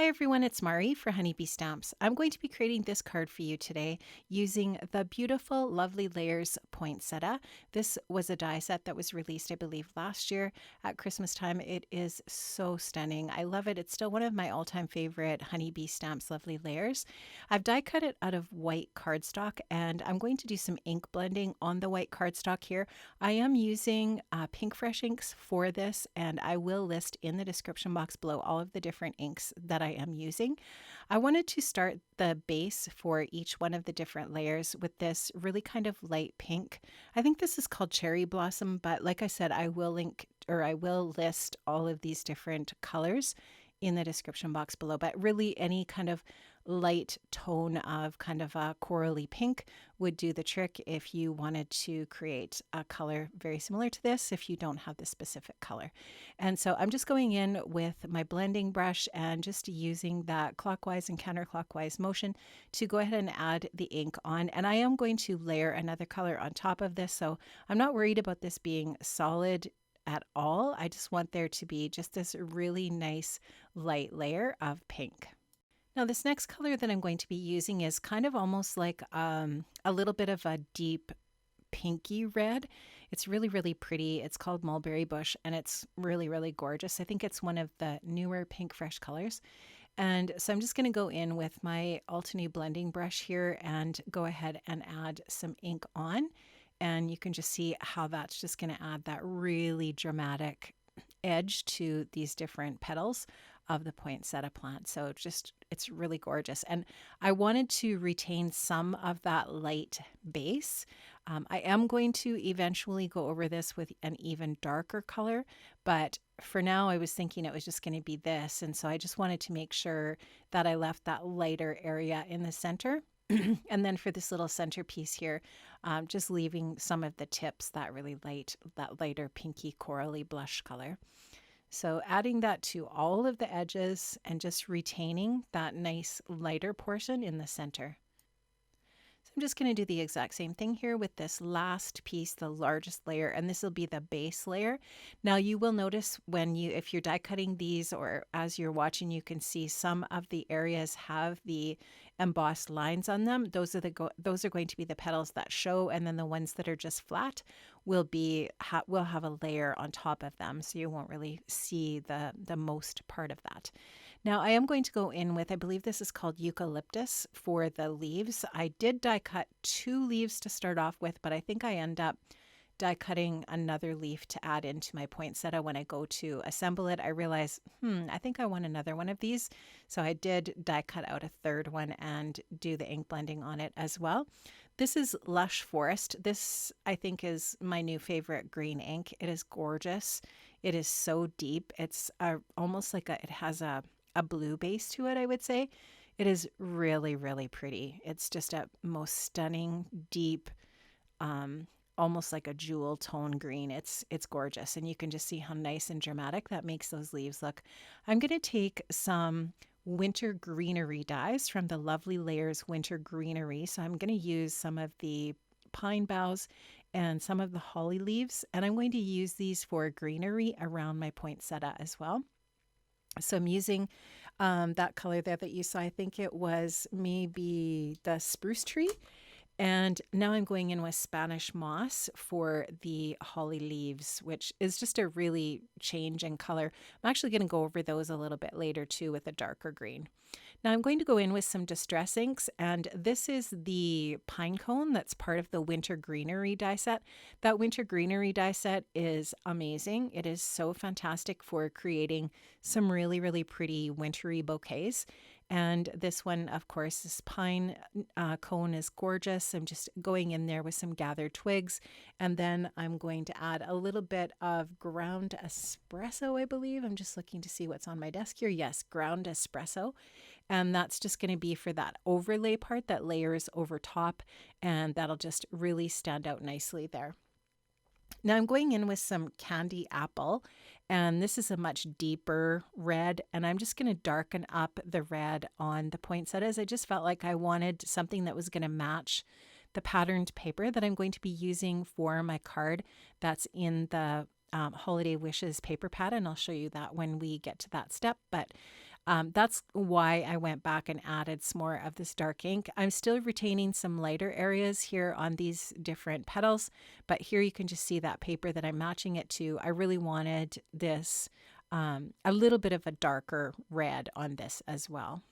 Hi everyone, it's Mari for Honeybee Stamps. I'm going to be creating this card for you today using the beautiful Lovely Layers poinsettia. This was a die set that was released, I believe, last year at Christmas time. It is so stunning. I love it. It's still one of my all-time favorite Honeybee Stamps Lovely Layers. I've die cut it out of white cardstock and I'm going to do some ink blending on the white cardstock here. I am using Pink Fresh inks for this, and I will list in the description box below all of the different inks that I am using. I wanted to start the base for each one of the different layers with this really kind of light pink. I think this is called Cherry Blossom, but like I said, I will list all of these different colors in the description box below, but really any kind of light tone of kind of a corally pink would do the trick if you wanted to create a color very similar to this if you don't have the specific color. And so I'm just going in with my blending brush and just using that clockwise and counterclockwise motion to go ahead and add the ink on. And I am going to layer another color on top of this, so I'm not worried about this being solid at all. I just want there to be just this really nice light layer of pink. Now this next color that I'm going to be using is kind of almost like a little bit of a deep pinky red. It's really, really pretty. It's called Mulberry Bush and it's really, really gorgeous. I think it's one of the newer Pink Fresh colors. And so I'm just going to go in with my Altenew blending brush here and go ahead and add some ink on. And you can just see how that's just going to add that really dramatic edge to these different petals of the poinsettia plant. So it's really gorgeous. And I wanted to retain some of that light base. I am going to eventually go over this with an even darker color, but for now I was thinking it was just going to be this. And so I just wanted to make sure that I left that lighter area in the center. And then for this little centerpiece here, just leaving some of the tips that really that lighter pinky corally blush color. So adding that to all of the edges and just retaining that nice lighter portion in the center. So I'm just going to do the exact same thing here with this last piece, the largest layer, and this will be the base layer. Now you will notice if you're die cutting these or as you're watching, you can see some of the areas have the embossed lines on them. Those are going to be the petals that show, and then the ones that are just flat will have a layer on top of them, so you won't really see the most part of that. Now I am going to go in with, I believe this is called Eucalyptus for the leaves. I did die cut 2 leaves to start off with, but I think I end up die cutting another leaf to add into my poinsettia. When I go to assemble it, I realize, I think I want another one of these. So I did die cut out a 3rd one and do the ink blending on it as well. This is Lush Forest. This, I think, is my new favorite green ink. It is gorgeous. It is so deep. It's almost like it has a blue base to it, I would say. It is really, really pretty. It's just a most stunning, deep, almost like a jewel tone green. It's gorgeous, and you can just see how nice and dramatic that makes those leaves look. I'm going to take some winter greenery dyes from the Lovely Layers Winter Greenery. So I'm going to use some of the pine boughs and some of the holly leaves, and I'm going to use these for greenery around my poinsettia as well. So I'm using that color there that you saw. I think it was maybe the spruce tree. And now I'm going in with Spanish moss for the holly leaves, which is just a really change in color. I'm actually going to go over those a little bit later too with a darker green. Now I'm going to go in with some distress inks, and this is the pine cone that's part of the Winter Greenery die set. That Winter Greenery die set is amazing. It is so fantastic for creating some really, really pretty wintry bouquets. And this one, of course, this pine cone is gorgeous. I'm just going in there with some gathered twigs. And then I'm going to add a little bit of ground espresso, I believe. I'm just looking to see what's on my desk here. Yes, ground espresso. And that's just going to be for that overlay part that layers over top. And that'll just really stand out nicely there. Now I'm going in with some candy apple, and this is a much deeper red, and I'm just going to darken up the red on the poinsettias. I just felt like I wanted something that was going to match the patterned paper that I'm going to be using for my card that's in the Holiday Wishes paper pad, and I'll show you that when we get to that step. But That's why I went back and added some more of this dark ink. I'm still retaining some lighter areas here on these different petals, but here you can just see that paper that I'm matching it to. I really wanted this a little bit of a darker red on this as well.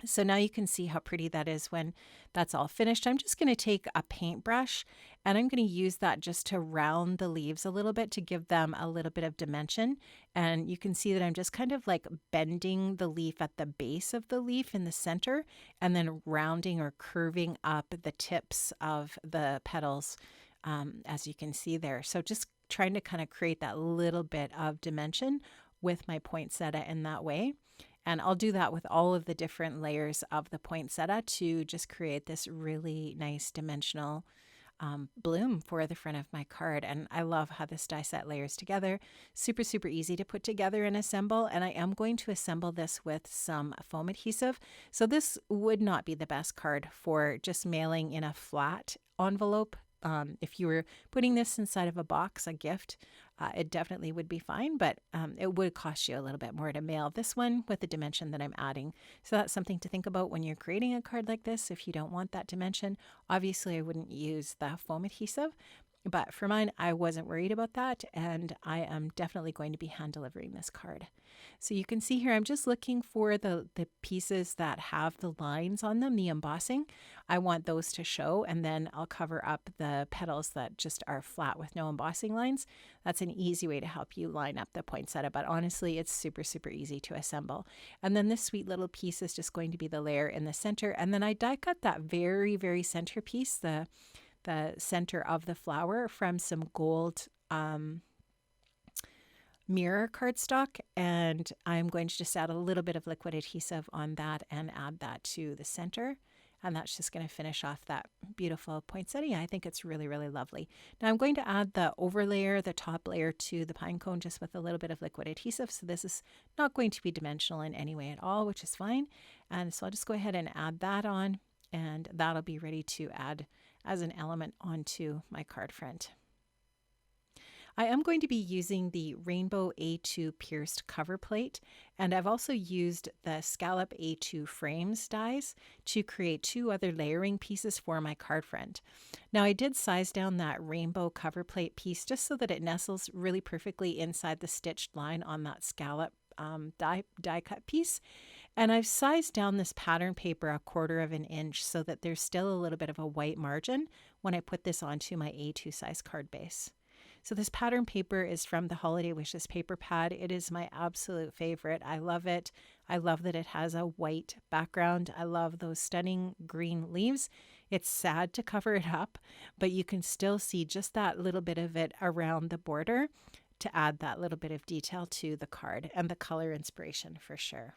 So now you can see how pretty that is when that's all finished. I'm just going to take a paintbrush and I'm going to use that just to round the leaves a little bit to give them a little bit of dimension. And you can see that I'm just kind of like bending the leaf at the base of the leaf in the center and then rounding or curving up the tips of the petals, as you can see there. So just trying to kind of create that little bit of dimension with my poinsettia in that way. And I'll do that with all of the different layers of the poinsettia to just create this really nice dimensional bloom for the front of my card. And I love how this die set layers together. Super, super easy to put together and assemble. And I am going to assemble this with some foam adhesive. So this would not be the best card for just mailing in a flat envelope. If you were putting this inside of a box, a gift, it definitely would be fine, but it would cost you a little bit more to mail this one with the dimension that I'm adding. So that's something to think about when you're creating a card like this. If you don't want that dimension, obviously I wouldn't use the foam adhesive, but for mine, I wasn't worried about that, and I am definitely going to be hand delivering this card. So you can see here, I'm just looking for the pieces that have the lines on them, the embossing. I want those to show, and then I'll cover up the petals that just are flat with no embossing lines. That's an easy way to help you line up the poinsettia, but honestly, it's super, super easy to assemble. And then this sweet little piece is just going to be the layer in the center, and then I die cut that very, very center piece, the center of the flower, from some gold mirror cardstock, and I'm going to just add a little bit of liquid adhesive on that and add that to the center, and that's just going to finish off that beautiful poinsettia. I think it's really, really lovely. Now I'm going to add the overlayer, the top layer, to the pine cone just with a little bit of liquid adhesive, so this is not going to be dimensional in any way at all, which is fine. And so I'll just go ahead and add that on, and that'll be ready to add as an element onto my card front. I am going to be using the Rainbow A2 pierced cover plate, and I've also used the Scallop A2 frames dies to create two other layering pieces for my card front. Now I did size down that rainbow cover plate piece just so that it nestles really perfectly inside the stitched line on that scallop die cut piece. And I've sized down this pattern paper 1/4 of an inch so that there's still a little bit of a white margin when I put this onto my A2 size card base. So this pattern paper is from the Holiday Wishes paper pad. It is my absolute favorite. I love it. I love that it has a white background. I love those stunning green leaves. It's sad to cover it up, but you can still see just that little bit of it around the border to add that little bit of detail to the card and the color inspiration for sure.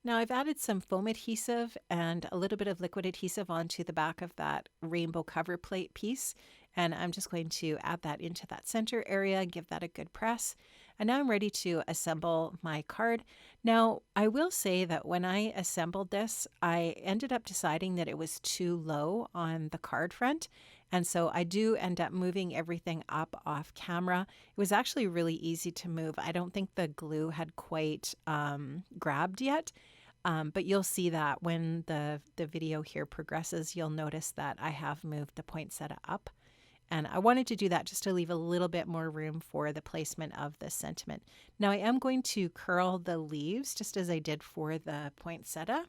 Now I've added some foam adhesive and a little bit of liquid adhesive onto the back of that rainbow cover plate piece, and I'm just going to add that into that center area and give that a good press. And now I'm ready to assemble my card. Now I will say that when I assembled this, I ended up deciding that it was too low on the card front, and so I do end up moving everything up off camera. It was actually really easy to move. I don't think the glue had quite grabbed yet, but you'll see that when the video here progresses, you'll notice that I have moved the poinsettia up. And I wanted to do that just to leave a little bit more room for the placement of the sentiment. Now I am going to curl the leaves just as I did for the poinsettia.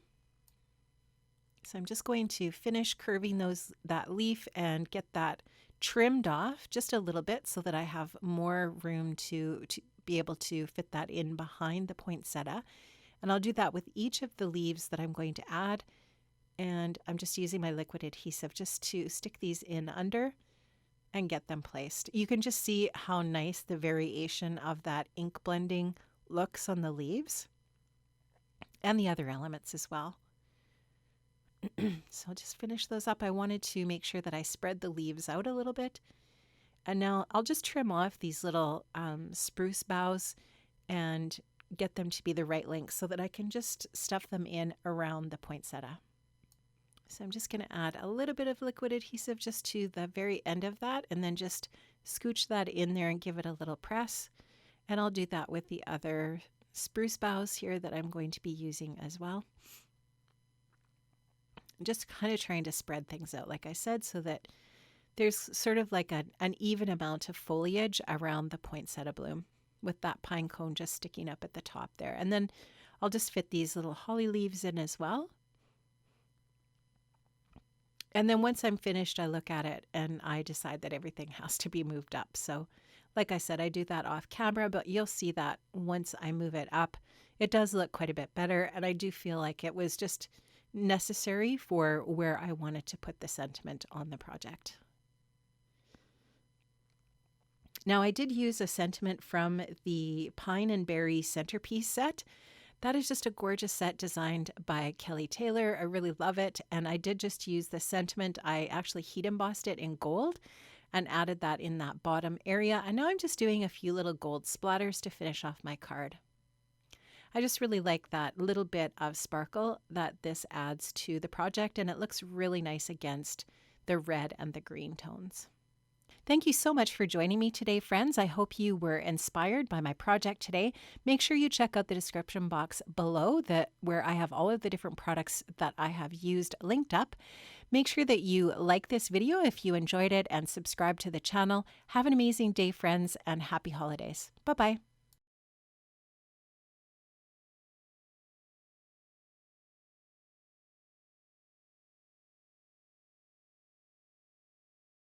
So I'm just going to finish curving that leaf and get that trimmed off just a little bit so that I have more room to be able to fit that in behind the poinsettia. And I'll do that with each of the leaves that I'm going to add. And I'm just using my liquid adhesive just to stick these in under and get them placed. You can just see how nice the variation of that ink blending looks on the leaves and the other elements as well. So I'll just finish those up. I wanted to make sure that I spread the leaves out a little bit. And now I'll just trim off these little spruce boughs and get them to be the right length so that I can just stuff them in around the poinsettia. So I'm just going to add a little bit of liquid adhesive just to the very end of that and then just scooch that in there and give it a little press. And I'll do that with the other spruce boughs here that I'm going to be using as well. Just kind of trying to spread things out, like I said, so that there's sort of like an even amount of foliage around the poinsettia bloom, with that pine cone just sticking up at the top there. And then I'll just fit these little holly leaves in as well. And then once I'm finished, I look at it and I decide that everything has to be moved up. So like I said, I do that off camera, but you'll see that once I move it up, it does look quite a bit better. And I do feel like it was just necessary for where I wanted to put the sentiment on the project. Now, I did use a sentiment from the Pine and Berry centerpiece set. That is just a gorgeous set designed by Kelly Taylor. I really love it. And I did just use the sentiment. I actually heat embossed it in gold and added that in that bottom area. And now I'm just doing a few little gold splatters to finish off my card. I just really like that little bit of sparkle that this adds to the project, and it looks really nice against the red and the green tones. Thank you so much for joining me today, friends. I hope you were inspired by my project today. Make sure you check out the description box below where I have all of the different products that I have used linked up. Make sure that you like this video if you enjoyed it and subscribe to the channel. Have an amazing day, friends, and happy holidays. Bye-bye.